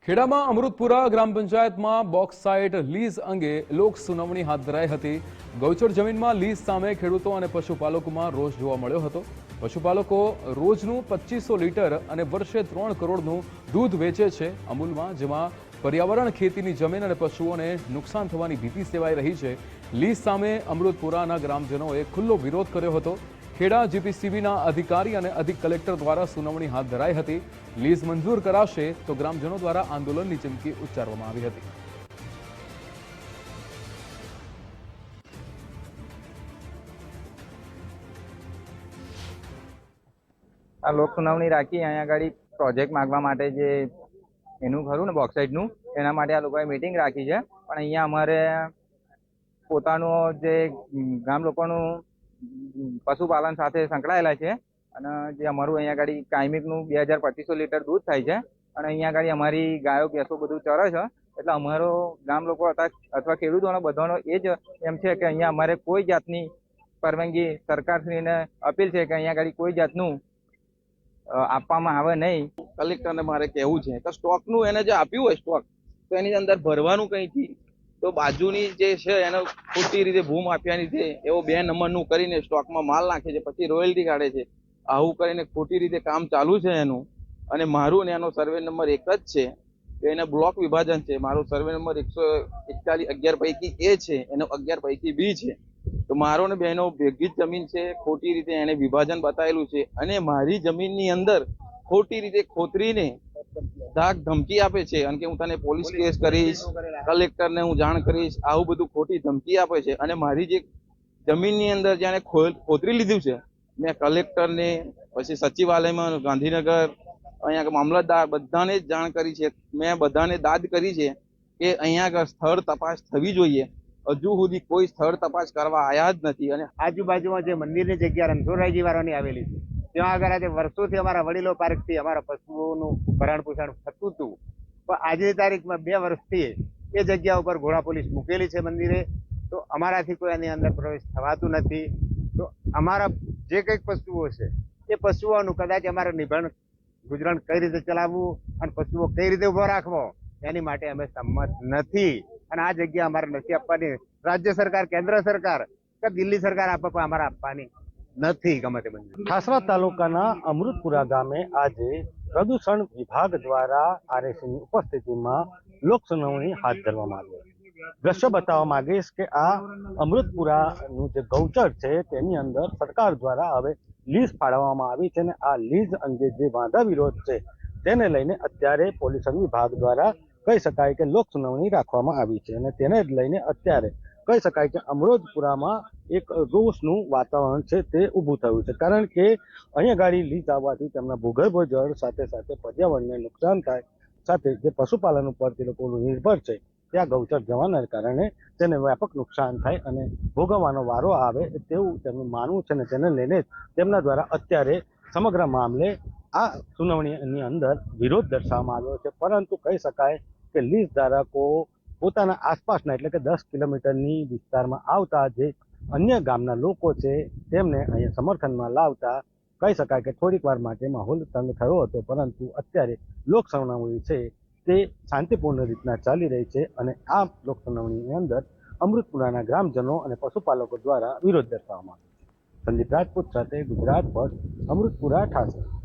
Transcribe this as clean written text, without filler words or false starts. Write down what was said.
ખેડામાં અમૃતપુરા ગ્રામ પંચાયતમાં bauxite lease અંગે લોક સુનાવણી હાથ ધરાઈ હતી। ગૌચર જમીનમાં લીઝ સામે ખેડૂતો અને પશુપાલકોમાં રોષ જોવા મળ્યો હતો। પશુપાલકો રોજનું 2500 લીટર અને વર્ષે 3 કરોડનું દૂધ વેચે છે અમૂલમાં, જેમાં પર્યાવરણ, ખેતીની જમીન અને પશુઓને નુકસાન થવાની ભીતિ સેવાઈ રહી છે। લીઝ સામે અમૃતપુરાના ગ્રામજનોએ ખુલ્લો વિરોધ કર્યો હતો। ખેડા જીપીસીબીના અધિકારી અને અધિક કલેક્ટર દ્વારા સુનાવણી હાથ ધરાઈ હતી। લીઝ મંજૂર કરાશે તો ગ્રામજનો દ્વારા આંદોલનની ચીમકી ઉચ્ચારવામાં આવી હતી। આ લોક સુનાવણી રાખી અહીંયા આગળ પ્રોજેક્ટ માંગવા માટે જે એનું ખરું ને બોક્સાઇટનું, એના માટે આ લોકોએ મીટિંગ રાખી છે। પણ અહીંયા અમારે પોતાનું જે ગામ લોકોનું પશુપાલન સાથે સંકળાયેલા છે અને જે અમારું અહીંયા આગળ કાયમિકનું 2200 લીટર દૂધ થાય છે અને અહીંયા આગળ અમારી ગાયો ભેંસો બધું ચરે છે। એટલે અમારો ગામ લોકો અથવા ખેડૂતોનો બધાનો એ જ એમ છે કે અહીંયા અમારે કોઈ જાતની પરવાનગી સરકારશ્રીને અપીલ છે કે અહીંયા આગળ કોઈ જાતનું આપવામાં આવે નહીં। કલેક્ટરને મારે કહેવું છે કે સ્ટોકનું એને જે આપ્યું હોય સ્ટોક, તો એની અંદર ભરવાનું કંઈથી, તો બાજુની જે છે એને ખોટી રીતે ભૂ માફિયાની છે એવો 2 નંબરનું કરીને સ્ટોકમાં માલ નાખે છે, પછી રોયલ્ટી કાઢે છે। આવું કરીને ખોટી રીતે કામ ચાલુ છે એનું। અને મારું ને એનો સર્વે નંબર 1 જ છે, તો એને બ્લોક વિભાજન છે। મારું સર્વે નંબર 141 11 પૈકી એ છે, એનો 11 પૈકી બી છે। તો મારો ને બહેનો ભેગી જ જમીન છે, ખોટી રીતે એને વિભાજન બતાવેલું છે અને મારી જમીનની અંદર ખોટી રીતે ખોતરીને ધાક ધમકી આપે છે અને કે હું તને પોલીસ કેસ કરીશ, કલેક્ટરને હું જાણ કરીશ, આવું બધું ખોટી ધમકી આપે છે। અને મારી જે જમીનની અંદર જેને ખોતરી લીધું છે, મેં કલેક્ટરને, પછી સચિવાલયમાં ગાંધીનગર, અહીંયા મામલતદાર બધાને જ જાણ કરી છે। મેં બધાને દાદ કરી છે કે અહીંયા સ્થળ તપાસ થવી જોઈએ। હજુ સુધી કોઈ સ્થળ તપાસ કરવા આવ્યા જ નથી। અને આજુબાજુમાં જે મંદિરની જગ્યા રણછોડરાયજી વાળાની આવેલી છે, ત્યાં આગળ આજે વર્ષોથી અમારા વડીલો પાર્કથી અમારા પશુઓનું ભરણ પોષણ થતું હતું, પણ આજની તારીખમાં 2 વર્ષથી એ જગ્યા ઉપર ઘોડા પોલીસ મૂકેલી છે મંદિરે, તો અમારાથી કોઈ એની અંદર પ્રવેશ થવાતું નથી। તો અમારા જે કંઈક પશુઓ છે એ પશુઓનું કદાચ અમારે નિભાણ ગુજરાન કઈ રીતે ચલાવવું અને પશુઓ કઈ રીતે ઉભો રાખવો એની માટે અમે સંમત નથી અને આ જગ્યા અમારે નથી આપવાની। રાજ્ય સરકાર, કેન્દ્ર સરકાર કે દિલ્હી સરકાર આપે પણ અમારે આપવાની નથી ગમે તે મંજૂર। ઠાસરા તાલુકાના અમૃતપુરા ગામે આજે પ્રદૂષણ વિભાગ દ્વારા આરએસની ઉપસ્થિતિમાં લોક સુનાવણી હાથ ધરવામાં આવી હતી। દ્રશ્ય બતાવવા માંગીશ કે આ અમૃતપુરાનું જે ગૌચર છે તેની અંદર સરકાર દ્વારા હવે લીઝ ફાળવવામાં આવી છે અને આ લીઝ અંગે જે વાંધા વિરોધ છે તેને લઈને અત્યારે પોલ્યુશન વિભાગ દ્વારા કહી શકાય કે લોક સુનાવણી રાખવામાં આવી છે અને તેને જ લઈને અત્યારે કહી શકાય કે અમૃતપુરામાં એક રોષનું વાતાવરણ છે તે ઊભું થયું છે। કારણ કે અહીંયા ગાડી લીઝ આવવાથી તેમના ભૂગર્ભ જળ સાથે સાથે પર્યાવરણને નુકસાન થાય, સાથે જે પશુપાલન ઉપર તે લોકો નિર્ભર છે ત્યાં ગૌચર જવાના કારણે તેને વ્યાપક નુકસાન થાય અને ભોગવવાનો વારો આવે તેવું તેમનું માનવું છે અને તેને લઈને જ તેમના દ્વારા અત્યારે સમગ્ર મામલે આ સુનાવણીની અંદર વિરોધ દર્શાવવામાં આવ્યો છે। પરંતુ કહી શકાય કે લીઝ ધારકો પોતાના આસપાસના એટલે કે 10 કિલોમીટરની વિસ્તારમાં આવતા જે અન્ય ગામના લોકો છે તેમને અહીંયા સમર્થનમાં લાવતા કહી શકાય કે થોડીક વાર માટે માહોલ તંગ થયો હતો, પરંતુ અત્યારે લોક સુનાવણી છે તે શાંતિપૂર્ણ રીતના ચાલી રહી છે અને આ લોક સુનાવણીની અંદર અમૃતપુરાના ગ્રામજનો અને પશુપાલકો દ્વારા વિરોધ દર્શાવવામાં આવ્યો છે। સંદીપ રાજપૂત સાથે ગુજરાત ફર્સ્ટ, અમૃતપુરા, ઠાસરા।